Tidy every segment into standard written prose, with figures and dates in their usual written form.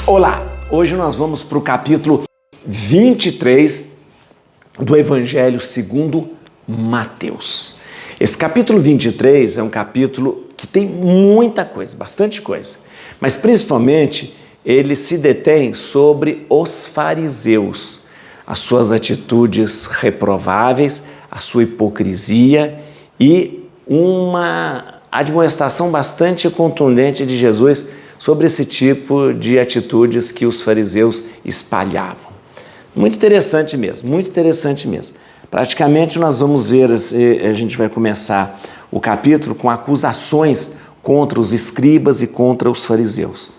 Olá, hoje nós vamos para o capítulo 23 do Evangelho segundo Mateus. Esse capítulo 23 é um capítulo que tem muita coisa, bastante coisa, mas principalmente ele se detém sobre os fariseus, as suas atitudes reprováveis, a sua hipocrisia e uma admoestação bastante contundente de Jesus sobre esse tipo de atitudes que os fariseus espalhavam. Muito interessante mesmo, muito interessante mesmo. Praticamente nós vamos ver, a gente vai começar o capítulo com acusações contra os escribas e contra os fariseus.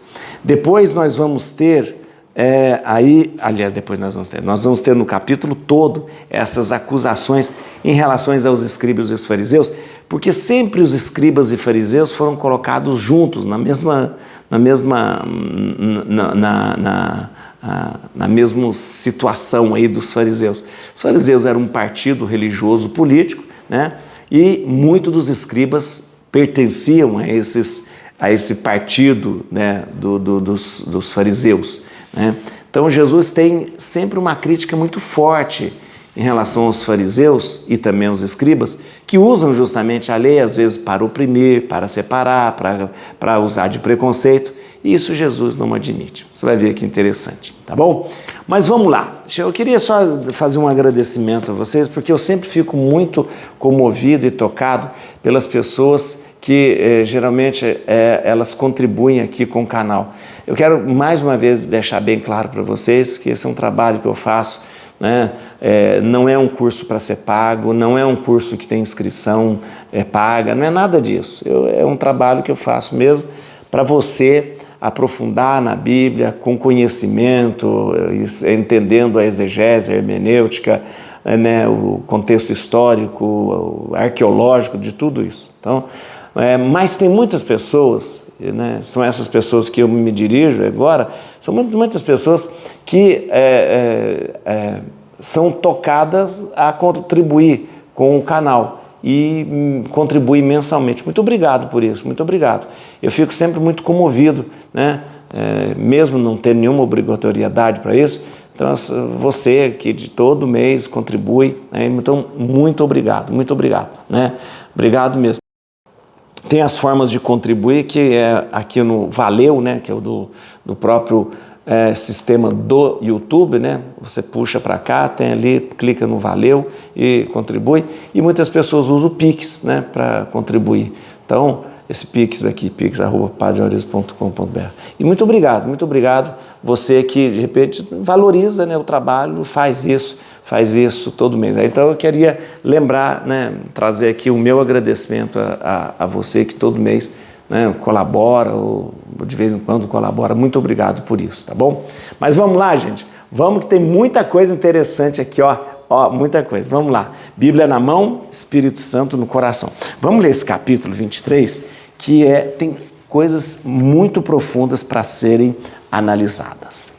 Depois nós vamos ter, nós vamos ter no capítulo todo essas acusações em relação aos escribas e os fariseus, porque sempre os escribas e fariseus foram colocados juntos, na mesma situação aí dos fariseus. Os fariseus eram um partido religioso político, né? E muitos dos escribas pertenciam a esse partido, né? dos fariseus, né? Então Jesus tem sempre uma crítica muito forte em relação aos fariseus e também aos escribas, que usam justamente a lei, às vezes, para oprimir, para separar, para usar de preconceito, e isso Jesus não admite. Você vai ver que interessante, tá bom? Mas vamos lá, eu queria só fazer um agradecimento a vocês, porque eu sempre fico muito comovido e tocado pelas pessoas que geralmente elas contribuem aqui com o canal. Eu quero mais uma vez deixar bem claro para vocês que esse é um trabalho que eu faço, né? Não é um curso para ser pago, não é um curso que tem inscrição paga, não é nada disso. É um trabalho que eu faço mesmo para você aprofundar na Bíblia com conhecimento, entendendo a exegese, a hermenêutica, né? O contexto histórico, arqueológico de tudo isso. Então, mas tem muitas pessoas, né? São essas pessoas que eu me dirijo agora, são muitas pessoas que são tocadas a contribuir com o canal e contribuem mensalmente. Muito obrigado por isso, muito obrigado. Eu fico sempre muito comovido, né? Mesmo não ter nenhuma obrigatoriedade para isso. Então, você que de todo mês contribui, né? Então, muito obrigado, né? Obrigado mesmo. Tem as formas de contribuir, que é aqui no Valeu, né? Que é o do próprio sistema do YouTube, né? Você puxa para cá, tem ali, clica no Valeu e contribui. E muitas pessoas usam o Pix, né? Para contribuir. Então, esse Pix aqui, pix@padreaurismo.com.br. E muito obrigado. Você que, de repente, valoriza, né, o trabalho, faz isso todo mês. Então eu queria lembrar, né, trazer aqui o meu agradecimento a você que todo mês, né, colabora, ou de vez em quando colabora. Muito obrigado por isso, tá bom? Mas vamos lá, gente. Vamos que tem muita coisa interessante aqui, ó, muita coisa. Vamos lá. Bíblia na mão, Espírito Santo no coração. Vamos ler esse capítulo 23, que tem coisas muito profundas para serem analisadas.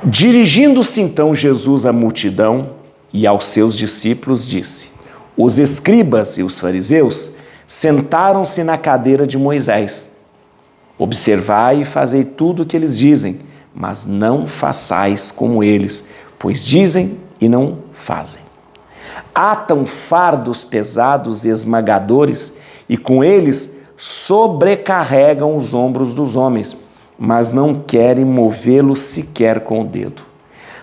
Dirigindo-se então Jesus à multidão e aos seus discípulos, disse: os escribas e os fariseus sentaram-se na cadeira de Moisés. Observai e fazei tudo o que eles dizem, mas não façais como eles, pois dizem e não fazem. Atam fardos pesados e esmagadores e com eles sobrecarregam os ombros dos homens, mas não querem movê-los sequer com o dedo.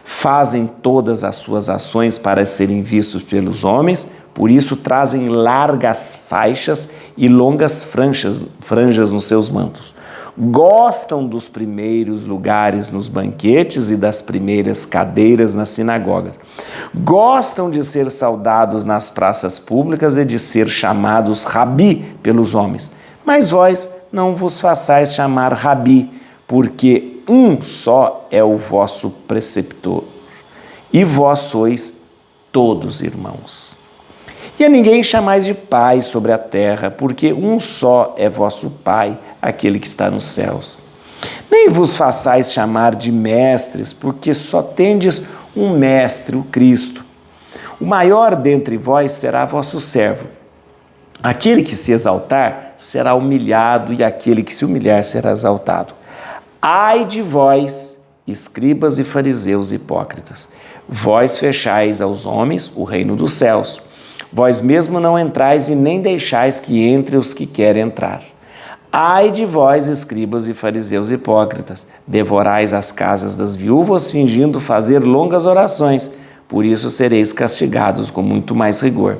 Fazem todas as suas ações para serem vistos pelos homens, por isso trazem largas faixas e longas franjas nos seus mantos. Gostam dos primeiros lugares nos banquetes e das primeiras cadeiras nas sinagogas. Gostam de ser saudados nas praças públicas e de ser chamados rabi pelos homens. Mas vós não vos façais chamar rabi, porque um só é o vosso preceptor, e vós sois todos irmãos. E a ninguém chamais de pai sobre a terra, porque um só é vosso Pai, aquele que está nos céus. Nem vos façais chamar de mestres, porque só tendes um mestre, o Cristo. O maior dentre vós será vosso servo. Aquele que se exaltar será humilhado, e aquele que se humilhar será exaltado. Ai de vós, escribas e fariseus hipócritas, vós fechais aos homens o reino dos céus. Vós mesmo não entrais e nem deixais que entre os que querem entrar. Ai de vós, escribas e fariseus hipócritas, devorais as casas das viúvas, fingindo fazer longas orações, por isso sereis castigados com muito mais rigor.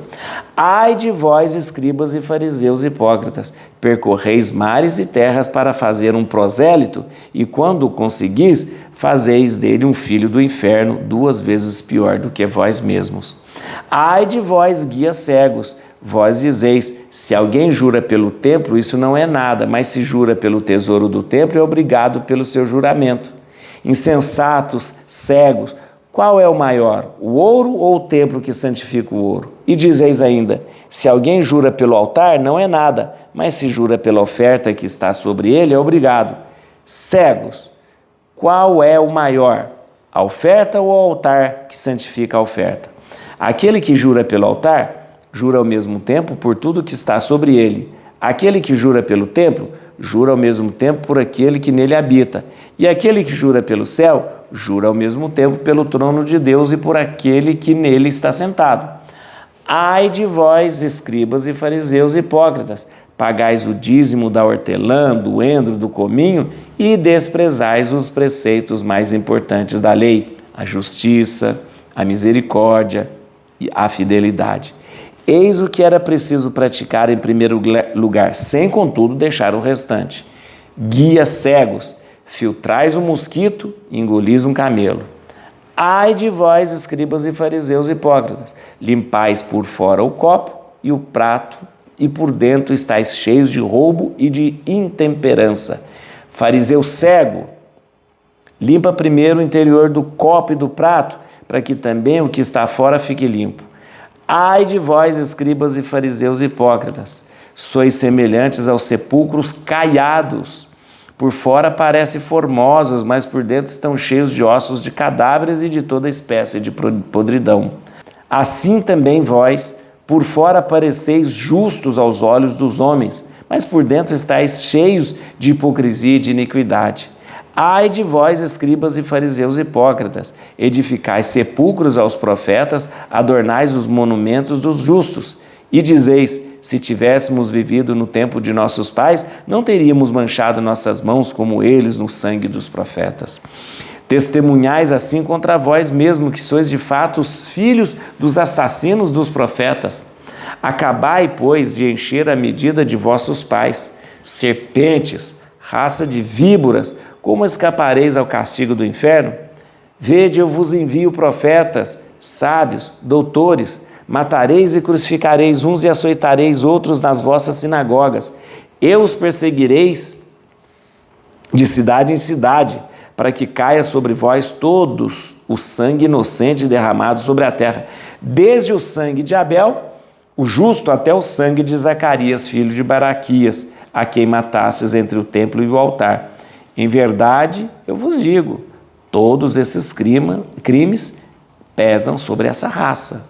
Ai de vós, escribas e fariseus hipócritas, percorreis mares e terras para fazer um prosélito, e quando o conseguis, fazeis dele um filho do inferno, 2 vezes pior do que vós mesmos. Ai de vós, guias cegos, vós dizeis, se alguém jura pelo templo, isso não é nada, mas se jura pelo tesouro do templo, é obrigado pelo seu juramento. Insensatos, cegos, qual é o maior, o ouro ou o templo que santifica o ouro? E dizeis ainda, se alguém jura pelo altar, não é nada, mas se jura pela oferta que está sobre ele, é obrigado. Cegos, qual é o maior, a oferta ou o altar que santifica a oferta? Aquele que jura pelo altar, jura ao mesmo tempo por tudo que está sobre ele. Aquele que jura pelo templo, jura ao mesmo tempo por aquele que nele habita. E aquele que jura pelo céu, jura ao mesmo tempo pelo trono de Deus e por aquele que nele está sentado. Ai de vós, escribas e fariseus hipócritas, pagais o dízimo da hortelã, do endro, do cominho e desprezais os preceitos mais importantes da lei, a justiça, a misericórdia e a fidelidade. Eis o que era preciso praticar em primeiro lugar, sem contudo deixar o restante. Guias cegos, filtrais um mosquito e engolis um camelo. Ai de vós, escribas e fariseus hipócritas, limpais por fora o copo e o prato, e por dentro estáis cheios de roubo e de intemperança. Fariseu cego, limpa primeiro o interior do copo e do prato, para que também o que está fora fique limpo. Ai de vós, escribas e fariseus hipócritas, sois semelhantes aos sepulcros caiados. Por fora parecem formosos, mas por dentro estão cheios de ossos de cadáveres e de toda espécie de podridão. Assim também vós, por fora pareceis justos aos olhos dos homens, mas por dentro estáis cheios de hipocrisia e de iniquidade. Ai de vós, escribas e fariseus hipócritas, edificais sepulcros aos profetas, adornais os monumentos dos justos, e dizeis, se tivéssemos vivido no tempo de nossos pais, não teríamos manchado nossas mãos como eles no sangue dos profetas. Testemunhais assim contra vós mesmo, que sois de fato os filhos dos assassinos dos profetas. Acabai, pois, de encher a medida de vossos pais. Serpentes, raça de víboras, como escapareis ao castigo do inferno? Vede, eu vos envio profetas, sábios, doutores. Matareis e crucificareis uns e açoitareis outros nas vossas sinagogas. Eu os perseguireis de cidade em cidade, para que caia sobre vós todos o sangue inocente derramado sobre a terra, desde o sangue de Abel, o justo, até o sangue de Zacarias, filho de Baraquias, a quem matastes entre o templo e o altar. Em verdade, eu vos digo, todos esses crimes pesam sobre essa raça.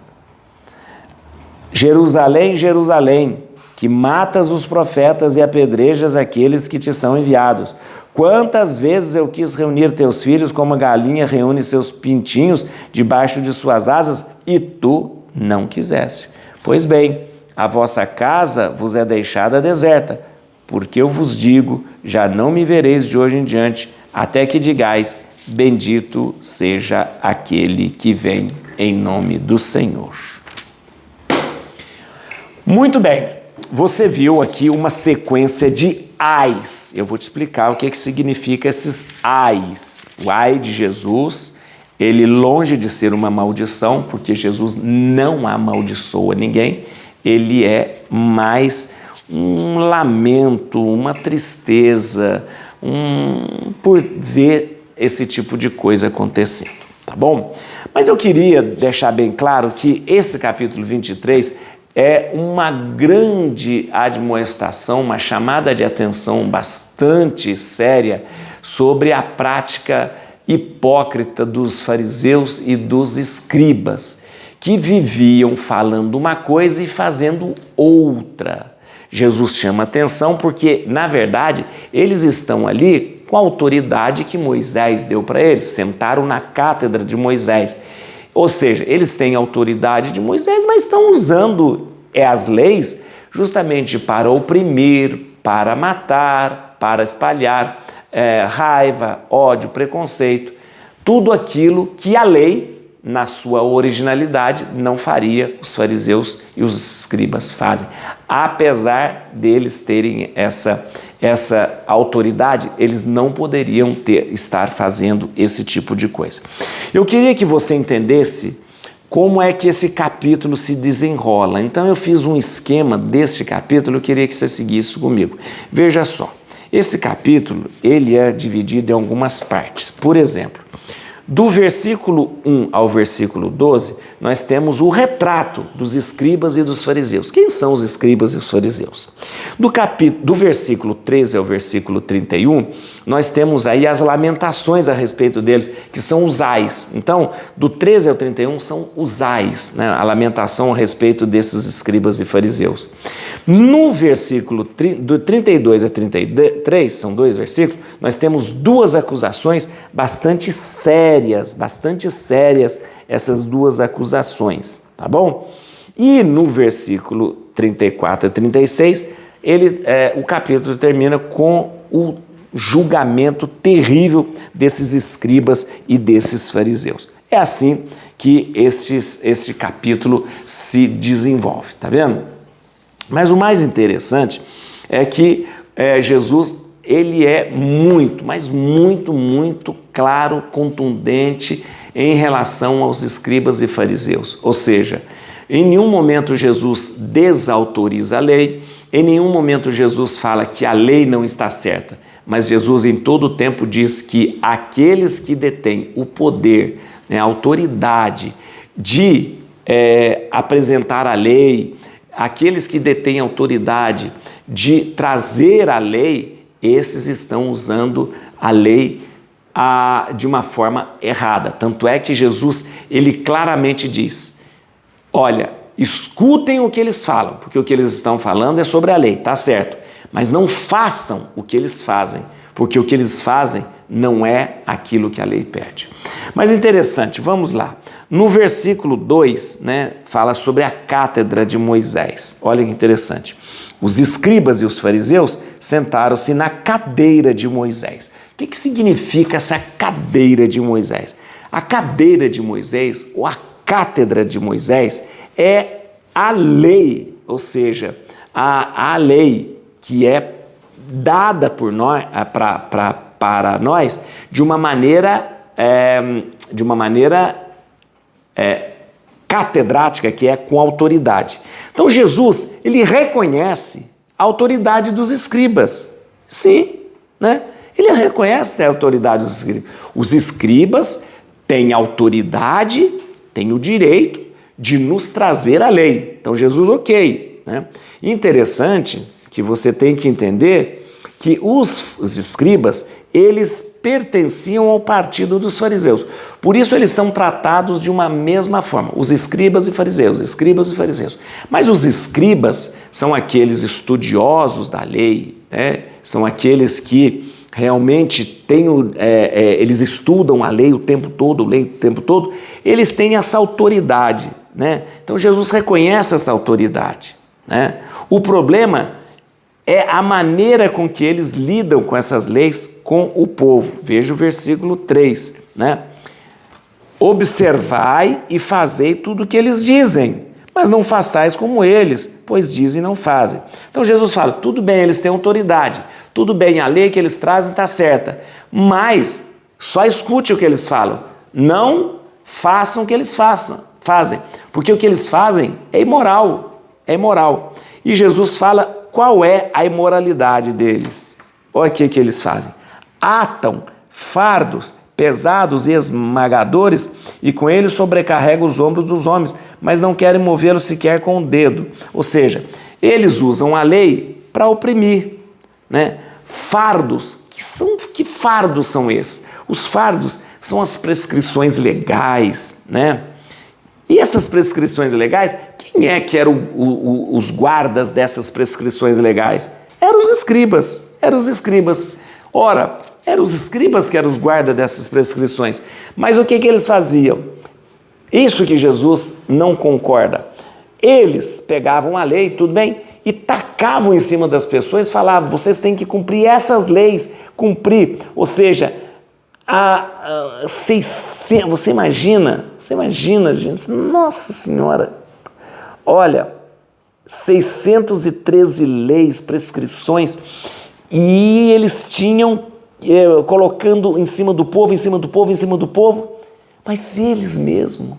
Jerusalém, Jerusalém, que matas os profetas e apedrejas aqueles que te são enviados. Quantas vezes eu quis reunir teus filhos como a galinha reúne seus pintinhos debaixo de suas asas, e tu não quiseste. Pois bem, a vossa casa vos é deixada deserta, porque eu vos digo, já não me vereis de hoje em diante, até que digais, bendito seja aquele que vem em nome do Senhor. Muito bem, você viu aqui uma sequência de ais. Eu vou te explicar o que significa esses ais. O ai de Jesus, ele longe de ser uma maldição, porque Jesus não amaldiçoa ninguém, ele é mais um lamento, uma tristeza, por ver esse tipo de coisa acontecendo, tá bom? Mas eu queria deixar bem claro que esse capítulo 23 é uma grande admoestação, uma chamada de atenção bastante séria sobre a prática hipócrita dos fariseus e dos escribas, que viviam falando uma coisa e fazendo outra. Jesus chama atenção porque, na verdade, eles estão ali com a autoridade que Moisés deu para eles. Sentaram na cátedra de Moisés. Ou seja, eles têm a autoridade de Moisés, mas estão usando as leis justamente para oprimir, para matar, para espalhar raiva, ódio, preconceito. Tudo aquilo que a lei, na sua originalidade, não faria, os fariseus e os escribas fazem. Apesar deles terem essa autoridade, eles não poderiam estar fazendo esse tipo de coisa. Eu queria que você entendesse como é que esse capítulo se desenrola. Então eu fiz um esquema desse capítulo, eu queria que você seguisse comigo. Veja só, esse capítulo ele é dividido em algumas partes. Por exemplo, do versículo 1 ao versículo 12, nós temos o retrato dos escribas e dos fariseus. Quem são os escribas e os fariseus? Do versículo 13 ao versículo 31, nós temos aí as lamentações a respeito deles, que são os ais. Então, do 13 ao 31 são os ais, né? A lamentação a respeito desses escribas e fariseus. No versículo do 32 a 33, são 2 versículos, nós temos 2 acusações bastante sérias, essas 2 acusações, tá bom? E no versículo 34 a 36, o capítulo termina com o julgamento terrível desses escribas e desses fariseus. É assim que este capítulo se desenvolve, tá vendo? Mas o mais interessante é que Jesus, ele é muito, mas muito, muito claro, contundente em relação aos escribas e fariseus. Ou seja, em nenhum momento Jesus desautoriza a lei, em nenhum momento Jesus fala que a lei não está certa, mas Jesus em todo o tempo diz que aqueles que detêm o poder, a autoridade de apresentar a lei, aqueles que detêm a autoridade de trazer a lei, esses estão usando a lei de uma forma errada. Tanto é que Jesus, ele claramente diz, olha, escutem o que eles falam, porque o que eles estão falando é sobre a lei, tá certo, mas não façam o que eles fazem, porque o que eles fazem não é aquilo que a lei pede. Mas interessante, vamos lá. No versículo 2, fala sobre a cátedra de Moisés. Olha que interessante. Os escribas e os fariseus sentaram-se na cadeira de Moisés. O que significa essa cadeira de Moisés? A cadeira de Moisés, ou a cátedra de Moisés, é a lei, ou seja, a lei que é dada por nós, para nós de uma maneira catedrática, que é com autoridade. Então Jesus, ele reconhece a autoridade dos escribas. Sim, Ele reconhece a autoridade dos escribas. Os escribas têm autoridade, têm o direito de nos trazer a lei. Então Jesus, ok. Interessante que você tem que entender que os escribas, eles pertenciam ao partido dos fariseus. Por isso eles são tratados de uma mesma forma, os escribas e fariseus, Mas os escribas são aqueles estudiosos da lei, são aqueles que realmente eles estudam a lei o tempo todo, eles têm essa autoridade, Então Jesus reconhece essa autoridade, O problema é a maneira com que eles lidam com essas leis com o povo. Veja o versículo 3, Observai e fazei tudo o que eles dizem, mas não façais como eles, pois dizem e não fazem. Então Jesus fala, tudo bem, eles têm autoridade, tudo bem, a lei que eles trazem está certa, mas só escute o que eles falam, não façam o que eles fazem, porque o que eles fazem é imoral. E Jesus fala qual é a imoralidade deles. Olha o que eles fazem. Atam fardos pesados e esmagadores e com eles sobrecarregam os ombros dos homens, mas não querem movê-los sequer com o dedo. Ou seja, eles usam a lei para oprimir. Fardos. Que fardos são esses? Os fardos são as prescrições legais, E essas prescrições legais, quem é que eram os guardas dessas prescrições legais? Eram os escribas. Ora, Eram os escribas que eram os guardas dessas prescrições. Mas o que eles faziam? Isso que Jesus não concorda. Eles pegavam a lei, tudo bem, e tacavam em cima das pessoas e falavam, vocês têm que cumprir essas leis, cumprir. Ou seja, 600, você imagina, gente, nossa senhora, olha, 613 leis, prescrições, e eles tinham, colocando em cima do povo, mas eles mesmos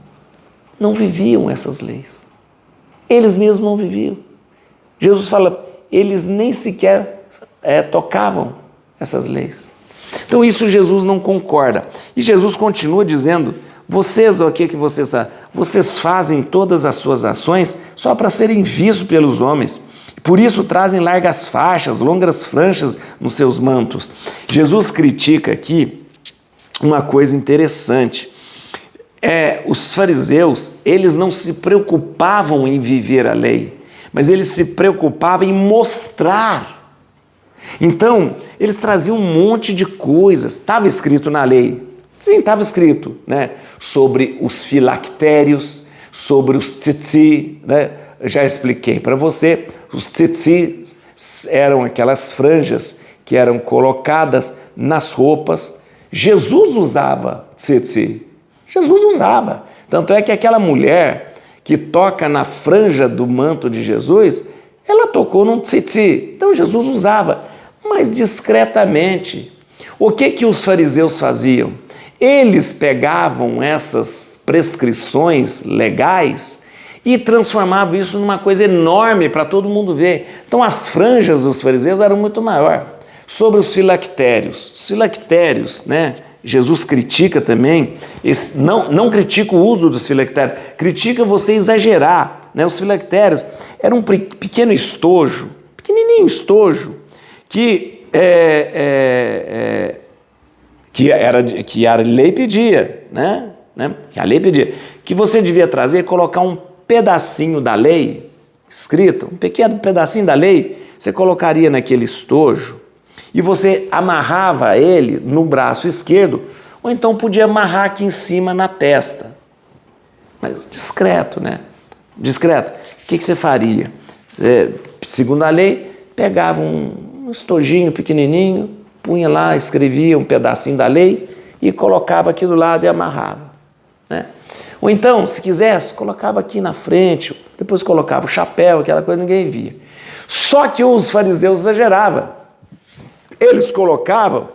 não viviam essas leis. Eles mesmos não viviam. Jesus fala, eles nem sequer tocavam essas leis. Então isso Jesus não concorda. E Jesus continua dizendo, vocês fazem todas as suas ações só para serem vistos pelos homens. Por isso trazem largas faixas, longas franjas nos seus mantos. Jesus critica aqui uma coisa interessante. Os fariseus, eles não se preocupavam em viver a lei, mas eles se preocupavam em mostrar. Então, eles traziam um monte de coisas. Estava escrito na lei. Sim, estava escrito, né? Sobre os filactérios, sobre os tzitzi, né? Eu já expliquei para você. Os tzitzi eram aquelas franjas que eram colocadas nas roupas. Jesus usava tzitzi. Jesus usava. Tanto é que aquela mulher que toca na franja do manto de Jesus, ela tocou num tzitzi. Então Jesus usava, mas discretamente. O que os fariseus faziam? Eles pegavam essas prescrições legais e transformavam isso numa coisa enorme para todo mundo ver. Então as franjas dos fariseus eram muito maior. Sobre os filactérios, né? Jesus critica também, não critica o uso dos filactérios, critica você exagerar, né? Os filactérios eram um pequeno estojo, pequenininho estojo, que a lei pedia, né? Que a lei pedia, que você devia trazer e colocar um pedacinho da lei, escrita, um pequeno pedacinho da lei, você colocaria naquele estojo e você amarrava ele no braço esquerdo, ou então podia amarrar aqui em cima na testa. Mas discreto, né? Discreto. O que você faria? Você, segundo a lei, pegava um estojinho pequenininho, punha lá, escrevia um pedacinho da lei e colocava aqui do lado e amarrava, né? Ou então, se quisesse, colocava aqui na frente, depois colocava o chapéu, aquela coisa, ninguém via. Só que os fariseus exageravam. Eles colocavam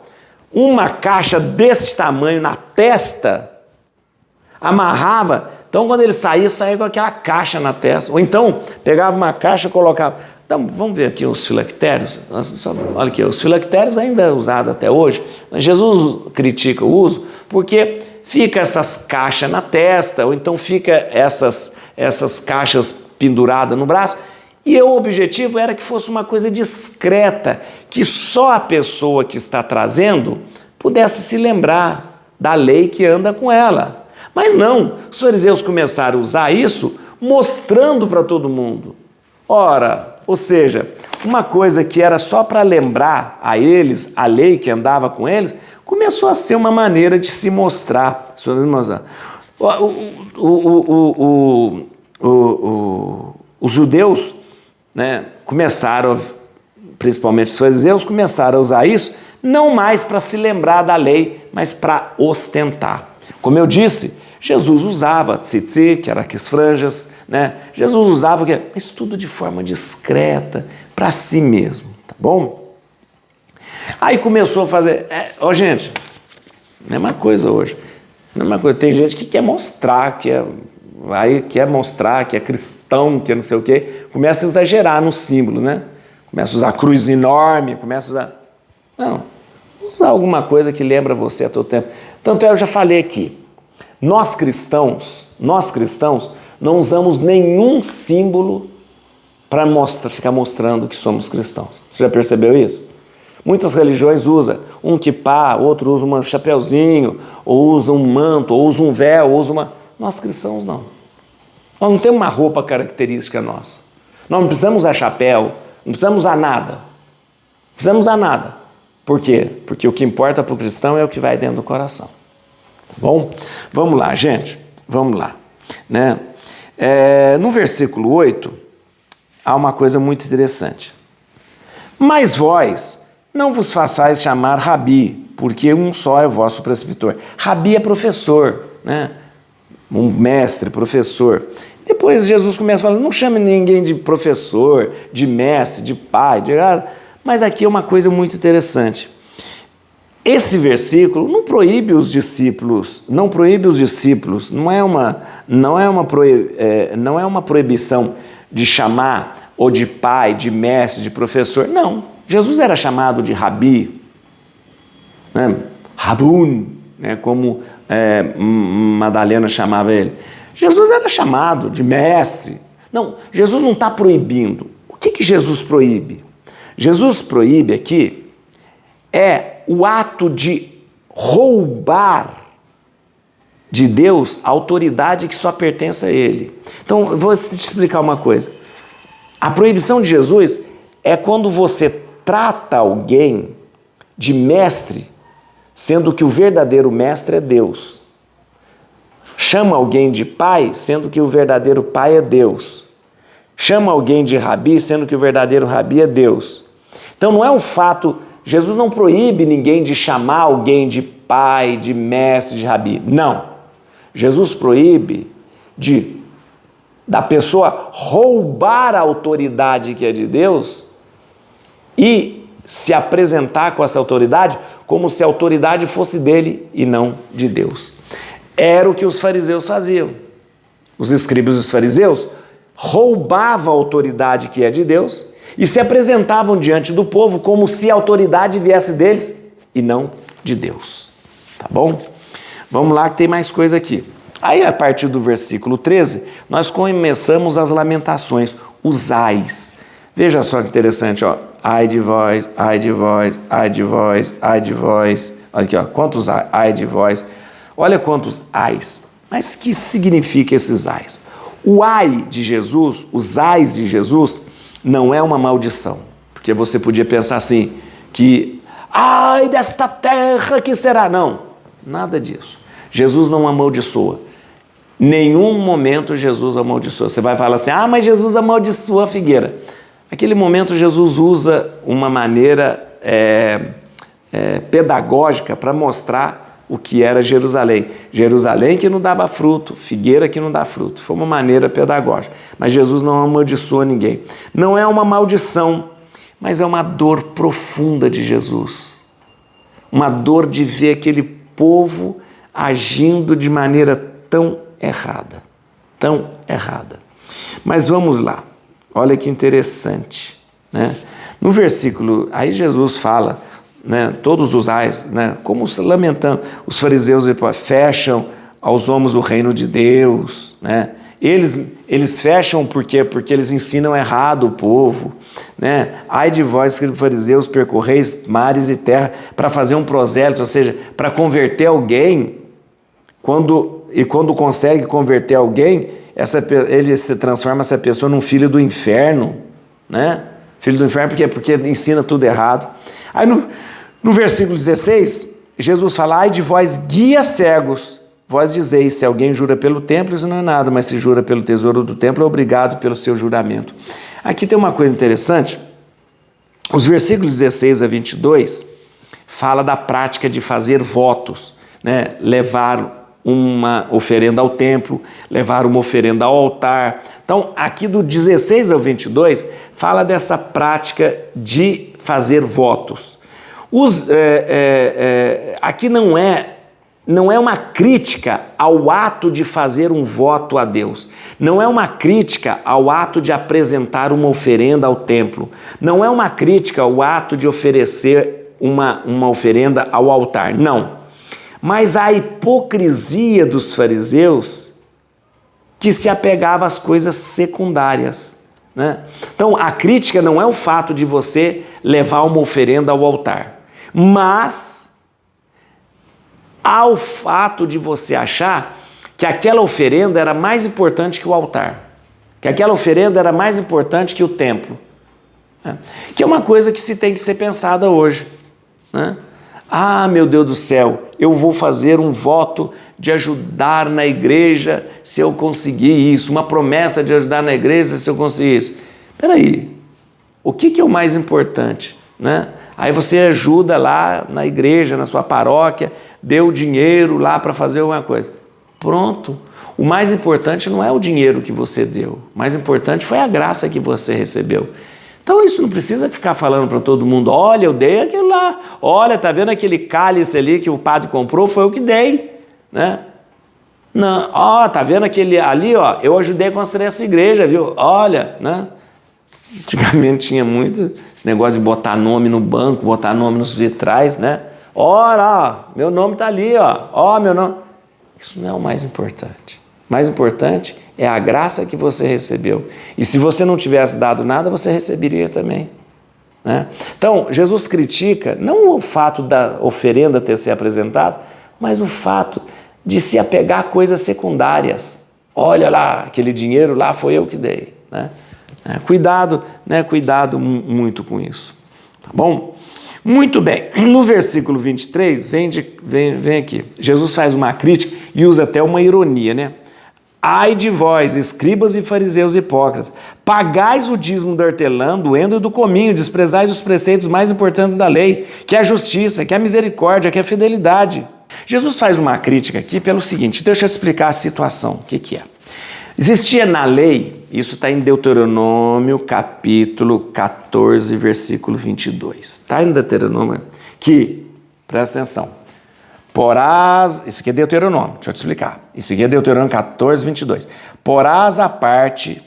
uma caixa desse tamanho na testa, amarrava, então quando ele saía com aquela caixa na testa. Ou então, pegava uma caixa e colocava. Então, vamos ver aqui os filactérios. Olha aqui, os filactérios ainda é usado até hoje, mas Jesus critica o uso porque fica essas caixas na testa, ou então fica essas caixas penduradas no braço, e o objetivo era que fosse uma coisa discreta, que só a pessoa que está trazendo pudesse se lembrar da lei que anda com ela. Mas não, os fariseus começaram a usar isso mostrando para todo mundo. Ora, ou seja, uma coisa que era só para lembrar a eles, a lei que andava com eles, começou a ser uma maneira de se mostrar. Os judeus, né, começaram, principalmente os fariseus, começaram a usar isso, não mais para se lembrar da lei, mas para ostentar. Como eu disse, Jesus usava tzitzi, que era as franjas, né? Jesus usava, mas tudo de forma discreta, para si mesmo, tá bom? Aí começou a fazer, gente, mesma coisa hoje, mesma coisa, tem gente que quer mostrar, quer mostrar que é cristão, que é não sei o quê, começa a exagerar nos símbolos, né? Começa a usar cruz enorme, começa a usar... Não, usar alguma coisa que lembra você a todo tempo. Tanto eu já falei aqui, nós cristãos não usamos nenhum símbolo para ficar mostrando que somos cristãos. Você já percebeu isso? Muitas religiões usam um quipá, outro usa um chapeuzinho, ou usa um manto, ou usa um véu, ou usa uma... Nós cristãos não. Nós não temos uma roupa característica nossa. Nós não precisamos usar chapéu, não precisamos usar nada. Não precisamos usar nada. Por quê? Porque o que importa para o cristão é o que vai dentro do coração. Tá bom? Vamos lá, gente. Vamos lá. Né? No versículo 8, há uma coisa muito interessante. Mas vós não vos façais chamar Rabi, porque um só é o vosso prescritor. Rabi é professor, né? Um mestre, professor. Depois Jesus começa falando, não chame ninguém de professor, de mestre, de pai, mas aqui é uma coisa muito interessante. Esse versículo não proíbe os discípulos, não é uma proibição de chamar ou de pai, de mestre, de professor. Não, Jesus era chamado de Rabi, né? Rabun, né? Como Madalena chamava ele. Jesus era chamado de mestre. Não, Jesus não está proibindo. O que Jesus proíbe? Jesus proíbe aqui o ato de roubar de Deus a autoridade que só pertence a Ele. Então, eu vou te explicar uma coisa. A proibição de Jesus é quando você trata alguém de mestre, sendo que o verdadeiro mestre é Deus. Chama alguém de pai, sendo que o verdadeiro pai é Deus. Chama alguém de rabi, sendo que o verdadeiro rabi é Deus. Então não é um fato, Jesus não proíbe ninguém de chamar alguém de pai, de mestre, de rabi. Não. Jesus proíbe da pessoa roubar a autoridade que é de Deus e se apresentar com essa autoridade como se a autoridade fosse dele e não de Deus. Era o que os fariseus faziam. Os escribas e os fariseus roubavam a autoridade que é de Deus e se apresentavam diante do povo como se a autoridade viesse deles e não de Deus. Tá bom? Vamos lá que tem mais coisa aqui. Aí, a partir do versículo 13, nós começamos as lamentações, os ais. Veja só que interessante, ó. Ai de vós, ai de vós, ai de vós, ai de vós. Olha aqui, ó. Quantos ai de vós. Olha quantos ais. Mas que significa esses ais? O ai de Jesus, os ais de Jesus, não é uma maldição. Porque você podia pensar assim, que ai desta terra que será. Não, nada disso. Jesus não amaldiçoa. Nenhum momento Jesus amaldiçoa. Você vai falar assim, mas Jesus amaldiçoa a figueira. Naquele momento Jesus usa uma maneira pedagógica para mostrar o que era Jerusalém. Jerusalém que não dava fruto, figueira que não dá fruto. Foi uma maneira pedagógica. Mas Jesus não amaldiçoa ninguém. Não é uma maldição, mas é uma dor profunda de Jesus. Uma dor de ver aquele povo agindo de maneira tão errada. Tão errada. Mas vamos lá. Olha que interessante, né? No versículo, aí Jesus fala, né, todos os ais, né, como se lamentando, os fariseus fecham aos homens o reino de Deus, né? Eles fecham por quê? Porque eles ensinam errado o povo, né? Ai de vós, fariseus, percorreis mares e terra para fazer um prosélito, ou seja, para converter alguém, quando consegue converter alguém, ele se transforma essa pessoa num filho do inferno, né? Filho do inferno porque ensina tudo errado. Aí no versículo 16, Jesus fala, ai de vós guias cegos, vós dizeis, se alguém jura pelo templo, isso não é nada, mas se jura pelo tesouro do templo, é obrigado pelo seu juramento. Aqui tem uma coisa interessante, os versículos 16 a 22 fala da prática de fazer votos, né? Levar uma oferenda ao templo, levar uma oferenda ao altar. Então, aqui do 16 ao 22, fala dessa prática de fazer votos. Aqui não é uma crítica ao ato de fazer um voto a Deus. Não é uma crítica ao ato de apresentar uma oferenda ao templo. Não é uma crítica ao ato de oferecer uma oferenda ao altar. Não. Mas a hipocrisia dos fariseus que se apegava às coisas secundárias, né? Então, a crítica não é o fato de você levar uma oferenda ao altar, mas ao fato de você achar que aquela oferenda era mais importante que o altar, que aquela oferenda era mais importante que o templo, né? Que é uma coisa que se tem que ser pensada hoje. né? Ah, meu Deus do céu, eu vou fazer um voto de ajudar na igreja se eu conseguir isso, uma promessa de ajudar na igreja se eu conseguir isso. Espera aí, o que é o mais importante, né? Aí você ajuda lá na igreja, na sua paróquia, deu dinheiro lá para fazer alguma coisa. Pronto. O mais importante não é o dinheiro que você deu, o mais importante foi a graça que você recebeu. Então isso não precisa ficar falando para todo mundo, olha, eu dei aquilo lá, olha, tá vendo aquele cálice ali que o padre comprou, foi eu que dei, né? Não, ó, tá vendo aquele ali, ó, eu ajudei a construir essa igreja, viu? Olha, né? Antigamente tinha muito esse negócio de botar nome no banco, botar nome nos vitrais, né? Ora, ó, meu nome tá ali, ó, meu nome. Isso não é o mais importante. O mais importante é a graça que você recebeu. E se você não tivesse dado nada, você receberia também, né? Então, Jesus critica não o fato da oferenda ter se apresentado, mas o fato de se apegar a coisas secundárias. Olha lá, aquele dinheiro lá foi eu que dei, né? Cuidado, né? Cuidado muito com isso, tá bom? Muito bem, no versículo 23, vem aqui, Jesus faz uma crítica e usa até uma ironia, né? Ai de vós, escribas e fariseus hipócritas, pagais o dízimo do hortelã, do endro e do cominho, desprezais os preceitos mais importantes da lei, que é a justiça, que é a misericórdia, que é a fidelidade. Jesus faz uma crítica aqui pelo seguinte, deixa eu te explicar a situação, o que é. Existia na lei, isso está em Deuteronômio capítulo 14, versículo 22, está em Deuteronômio, que, presta atenção, porás, isso aqui é Deuteronômio, deixa eu te explicar, isso aqui é Deuteronômio 14, 22, porás à parte,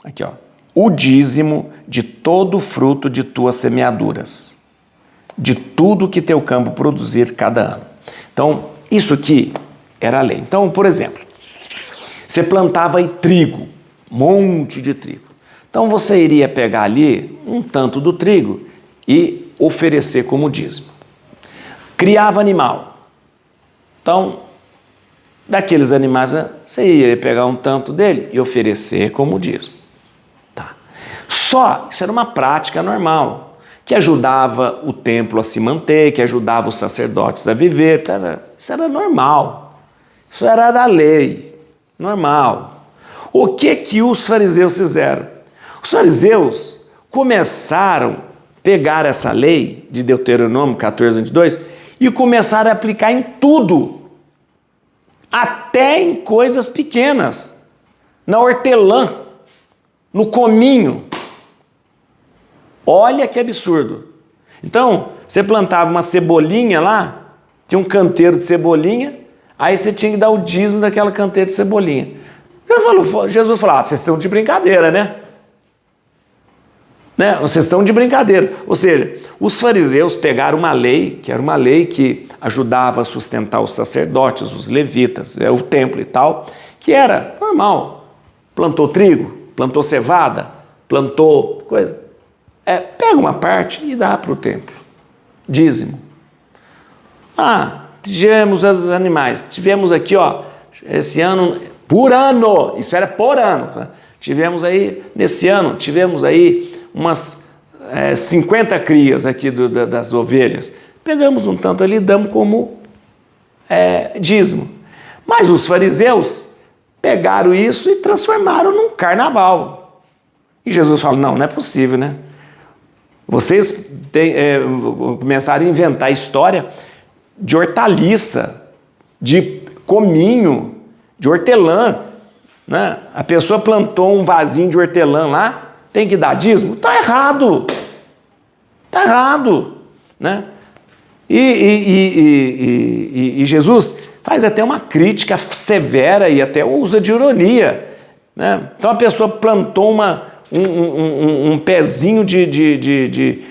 aqui ó, o dízimo de todo o fruto de tuas semeaduras, de tudo que teu campo produzir cada ano. Então, isso aqui era a lei. Então, por exemplo, você plantava aí trigo, um monte de trigo. Então você iria pegar ali um tanto do trigo e oferecer como dízimo. Criava animal. Então, daqueles animais, você iria pegar um tanto dele e oferecer como dízimo. Tá. Só, isso era uma prática normal, que ajudava o templo a se manter, que ajudava os sacerdotes a viver. Isso era normal. Isso era da lei. Normal. O que os fariseus fizeram? Os fariseus começaram a pegar essa lei de Deuteronômio 14, 22 e começaram a aplicar em tudo, até em coisas pequenas, na hortelã, no cominho. Olha que absurdo. Então, você plantava uma cebolinha lá, tinha um canteiro de cebolinha, aí você tinha que dar o dízimo daquela canteira de cebolinha. Jesus falou, vocês estão de brincadeira, né? Vocês estão de brincadeira. Ou seja, os fariseus pegaram uma lei, que era uma lei que ajudava a sustentar os sacerdotes, os levitas, o templo e tal, que era normal. Plantou trigo, plantou cevada, plantou coisa. Pega uma parte e dá para o templo. Dízimo. Tivemos os animais. Tivemos aqui, ó, esse ano, por ano, isso era por ano. Tivemos aí, nesse ano, tivemos aí umas 50 crias aqui das ovelhas. Pegamos um tanto ali e damos como dízimo. Mas os fariseus pegaram isso e transformaram num carnaval. E Jesus fala, não é possível, né? Vocês começaram a inventar história de hortaliça, de cominho, de hortelã, né? A pessoa plantou um vasinho de hortelã lá, tem que dar dízimo? Está errado, né? E Jesus faz até uma crítica severa e até usa de ironia, né? Então a pessoa plantou um pezinho de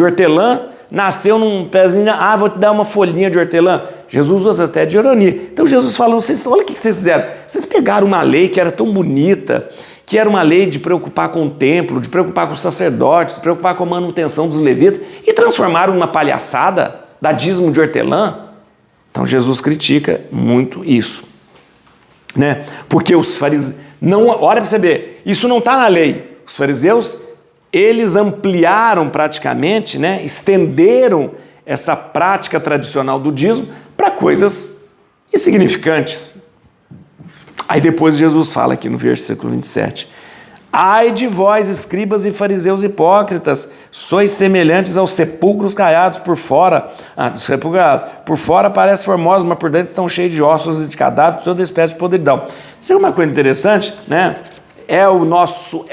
hortelã, nasceu num pezinho, vou te dar uma folhinha de hortelã. Jesus usa até de ironia. Então Jesus falando, olha o que vocês fizeram. Vocês pegaram uma lei que era tão bonita, que era uma lei de preocupar com o templo, de preocupar com os sacerdotes, de preocupar com a manutenção dos levitas, e transformaram numa palhaçada, dar dízimo de hortelã. Então Jesus critica muito isso, né? Porque os fariseus, olha para você ver, isso não está na lei. Os fariseus eles ampliaram praticamente, né, estenderam essa prática tradicional do dízimo para coisas insignificantes. Aí depois Jesus fala aqui no versículo 27, ai de vós, escribas e fariseus hipócritas, sois semelhantes aos sepulcros caiados por fora. Por fora parece formosos, mas por dentro estão cheios de ossos e de cadáveres, toda espécie de podridão. Isso é uma coisa interessante, né? É o nosso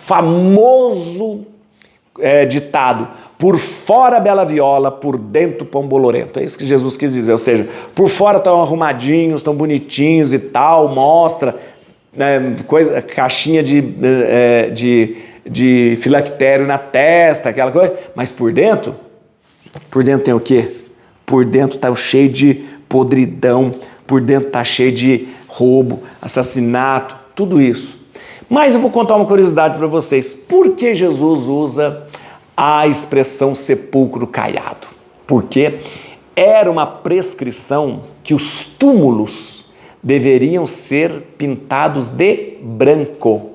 famoso ditado, por fora bela viola, por dentro pão bolorento. É isso que Jesus quis dizer, ou seja, por fora estão arrumadinhos, estão bonitinhos e tal, mostra, né, caixinha de filactério na testa, aquela coisa, mas por dentro tem o quê? Por dentro está cheio de podridão, por dentro está cheio de roubo, assassinato, tudo isso. Mas eu vou contar uma curiosidade para vocês. Por que Jesus usa a expressão sepulcro caiado? Porque era uma prescrição que os túmulos deveriam ser pintados de branco.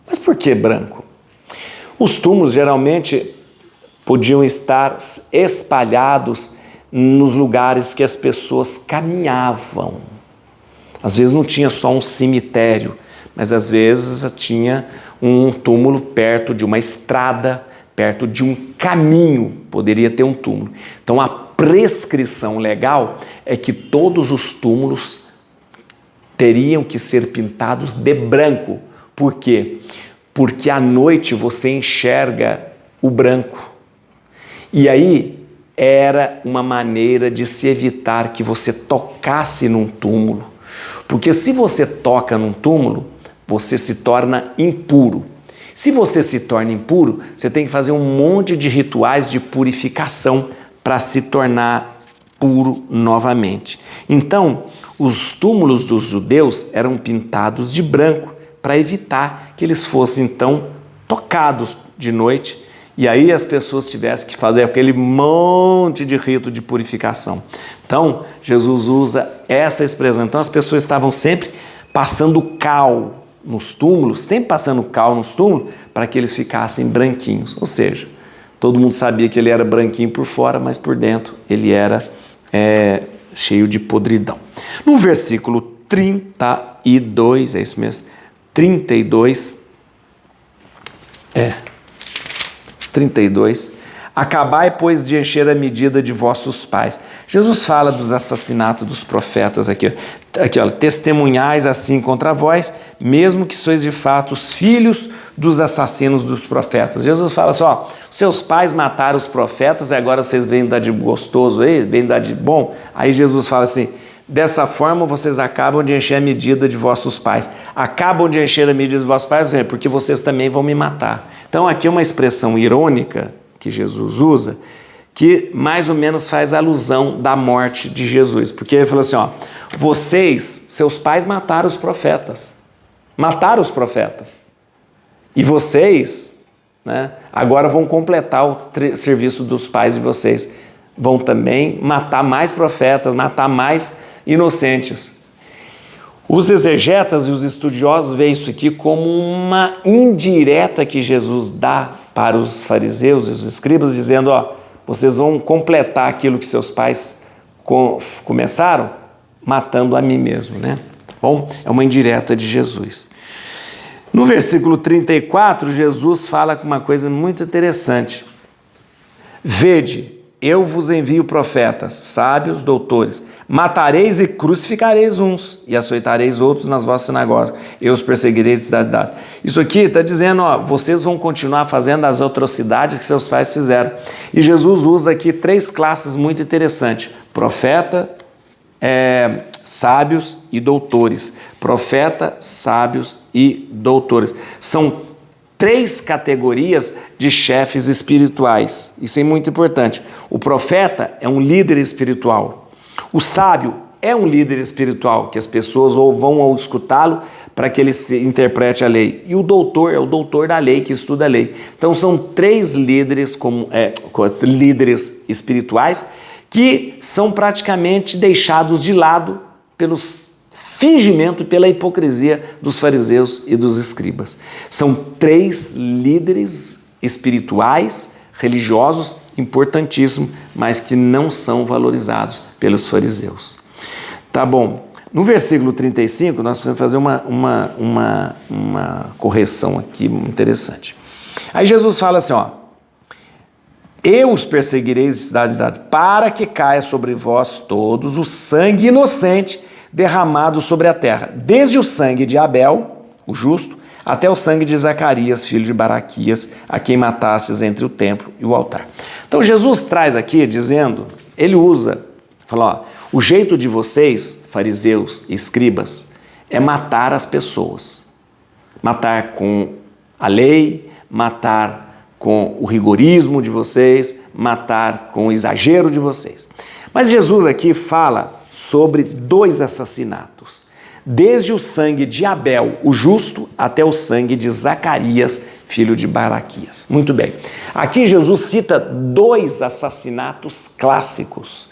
Mas por que branco? Os túmulos geralmente podiam estar espalhados nos lugares que as pessoas caminhavam. Às vezes não tinha só um cemitério, mas às vezes tinha um túmulo perto de uma estrada, perto de um caminho, poderia ter um túmulo. Então a prescrição legal é que todos os túmulos teriam que ser pintados de branco. Por quê? Porque à noite você enxerga o branco. E aí era uma maneira de se evitar que você tocasse num túmulo. Porque se você toca num túmulo, você se torna impuro. Se você se torna impuro, você tem que fazer um monte de rituais de purificação para se tornar puro novamente. Então, os túmulos dos judeus eram pintados de branco para evitar que eles fossem, então, tocados de noite e aí as pessoas tivessem que fazer aquele monte de rito de purificação. Então, Jesus usa essa expressão. Então, as pessoas estavam sempre passando cal nos túmulos, sempre passando cal nos túmulos, para que eles ficassem branquinhos. Ou seja, todo mundo sabia que ele era branquinho por fora, mas por dentro ele era cheio de podridão. No versículo 32, é isso mesmo, 32, 32, acabai, pois, de encher a medida de vossos pais. Jesus fala dos assassinatos dos profetas aqui, ó, testemunhais assim contra vós, mesmo que sois de fato os filhos dos assassinos dos profetas. Jesus fala assim, ó, seus pais mataram os profetas e agora vocês vêm dar de gostoso aí, vêm dar de bom. Aí Jesus fala assim, dessa forma vocês acabam de encher a medida de vossos pais. Acabam de encher a medida de vossos pais, porque vocês também vão me matar. Então aqui é uma expressão irônica que Jesus usa, que mais ou menos faz alusão da morte de Jesus. Porque ele falou assim, ó, vocês, seus pais mataram os profetas. Mataram os profetas. E vocês, né, agora vão completar o serviço dos pais de vocês. Vão também matar mais profetas, matar mais inocentes. Os exegetas e os estudiosos veem isso aqui como uma indireta que Jesus dá para os fariseus e os escribas, dizendo, ó, vocês vão completar aquilo que seus pais começaram, matando a mim mesmo, né? Bom, é uma indireta de Jesus. No versículo 34, Jesus fala com uma coisa muito interessante. Vede, eu vos envio profetas, sábios, doutores. Matareis e crucificareis uns, e açoitareis outros nas vossas sinagogas. Eu os perseguirei de cidade a cidade. Isso aqui está dizendo, ó, vocês vão continuar fazendo as atrocidades que seus pais fizeram. E Jesus usa aqui 3 classes muito interessantes. Profeta, sábios e doutores. Profeta, sábios e doutores. São 3 categorias de chefes espirituais. Isso é muito importante. O profeta é um líder espiritual. O sábio é um líder espiritual, que as pessoas ou vão ao escutá-lo para que ele interprete a lei. E o doutor é o doutor da lei, que estuda a lei. Então são 3 líderes, líderes espirituais que são praticamente deixados de lado pelos fingimento, pela hipocrisia dos fariseus e dos escribas. São 3 líderes espirituais, religiosos, importantíssimos, mas que não são valorizados pelos fariseus. Tá bom. No versículo 35, nós precisamos fazer uma correção aqui interessante. Aí Jesus fala assim, ó: eu os perseguirei de cidade em cidade, para que caia sobre vós todos o sangue inocente derramado sobre a terra, desde o sangue de Abel, o justo, até o sangue de Zacarias, filho de Baraquias, a quem matastes entre o templo e o altar. Então Jesus traz aqui dizendo, ele usa, fala, ó, o jeito de vocês, fariseus e escribas, é matar as pessoas. Matar com a lei, matar com o rigorismo de vocês, matar com o exagero de vocês. Mas Jesus aqui fala sobre 2 assassinatos. Desde o sangue de Abel, o justo, até o sangue de Zacarias, filho de Baraquias. Muito bem. Aqui Jesus cita 2 assassinatos clássicos.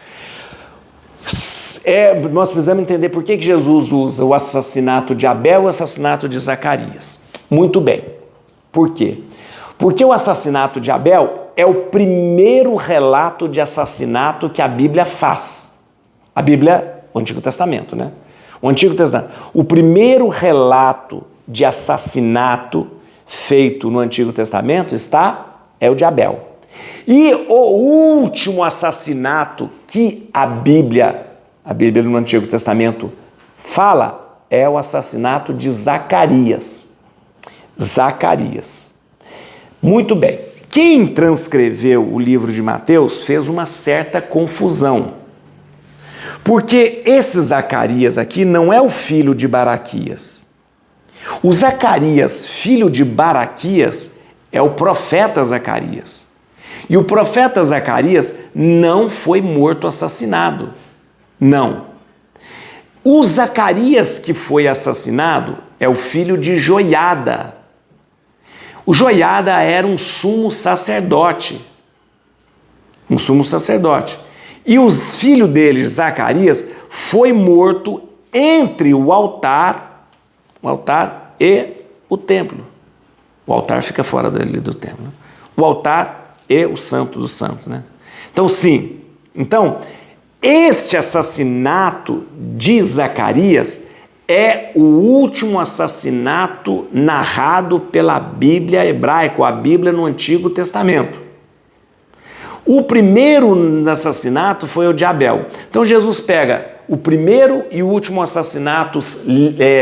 Nós precisamos entender por que Jesus usa o assassinato de Abel e o assassinato de Zacarias. Muito bem. Por quê? Porque o assassinato de Abel é o primeiro relato de assassinato que a Bíblia faz. A Bíblia, o Antigo Testamento, né? O Antigo Testamento. O primeiro relato de assassinato feito no Antigo Testamento é o de Abel. E o último assassinato que a Bíblia no Antigo Testamento fala é o assassinato de Zacarias. Zacarias. Muito bem. Quem transcreveu o livro de Mateus fez uma certa confusão. Porque esse Zacarias aqui não é o filho de Baraquias. O Zacarias, filho de Baraquias, é o profeta Zacarias. E o profeta Zacarias não foi morto, assassinado. Não. O Zacarias que foi assassinado é o filho de Joiada. O Joiada era um sumo sacerdote. Um sumo sacerdote. E o filho dele, Zacarias, foi morto entre o altar e o templo. O altar fica fora do templo. Né? O altar e o Santo dos Santos. Né? Então, sim. Então, este assassinato de Zacarias é o último assassinato narrado pela Bíblia hebraica, a Bíblia no Antigo Testamento. O primeiro assassinato foi o de Abel. Então Jesus pega o primeiro e o último assassinato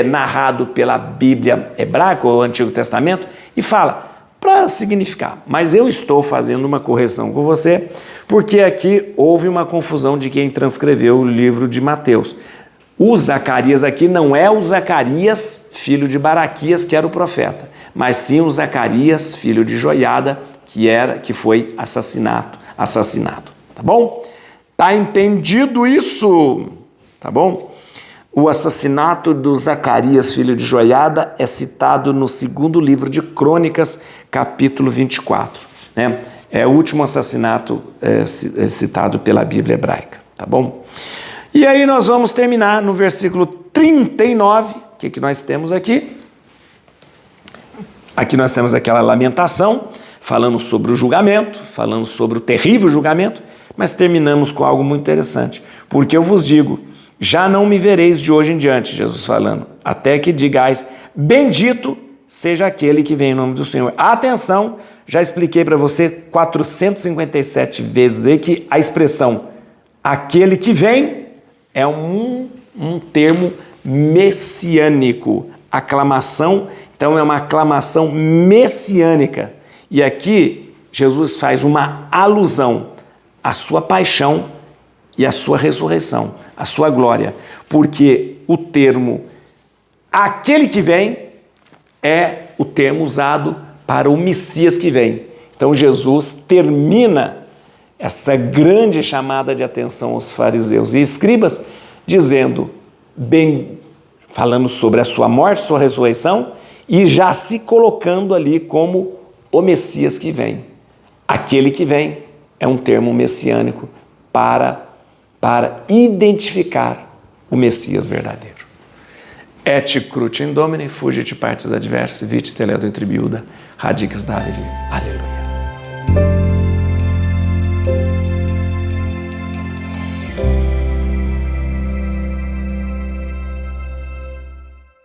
narrado pela Bíblia hebraica, ou Antigo Testamento, e fala, para significar. Mas eu estou fazendo uma correção com você, porque aqui houve uma confusão de quem transcreveu o livro de Mateus. O Zacarias aqui não é o Zacarias, filho de Baraquias, que era o profeta, mas sim o Zacarias, filho de Joiada, que foi assassinado, tá bom? Tá entendido isso? Tá bom? O assassinato do Zacarias, filho de Joiada, é citado no 2º livro de Crônicas, capítulo 24. Né? É o último assassinato citado pela Bíblia hebraica, tá bom? E aí nós vamos terminar no versículo 39, o que nós temos aqui? Aqui nós temos aquela lamentação, falando sobre o julgamento, falando sobre o terrível julgamento, mas terminamos com algo muito interessante. Porque eu vos digo, já não me vereis de hoje em diante, Jesus falando, até que digais, bendito seja aquele que vem em nome do Senhor. Atenção, já expliquei para você 457 vezes aí que a expressão aquele que vem é um termo messiânico. Aclamação, então é uma aclamação messiânica. E aqui Jesus faz uma alusão à sua paixão e à sua ressurreição, à sua glória, porque o termo aquele que vem é o termo usado para o Messias que vem. Então Jesus termina essa grande chamada de atenção aos fariseus e escribas, dizendo, falando sobre a sua morte, sua ressurreição, e já se colocando ali como o Messias que vem. Aquele que vem é um termo messiânico para identificar o Messias verdadeiro. Et cruce in Domine, fugit partis adversi, vite teledo in tribiuda, radix Davide. Aleluia.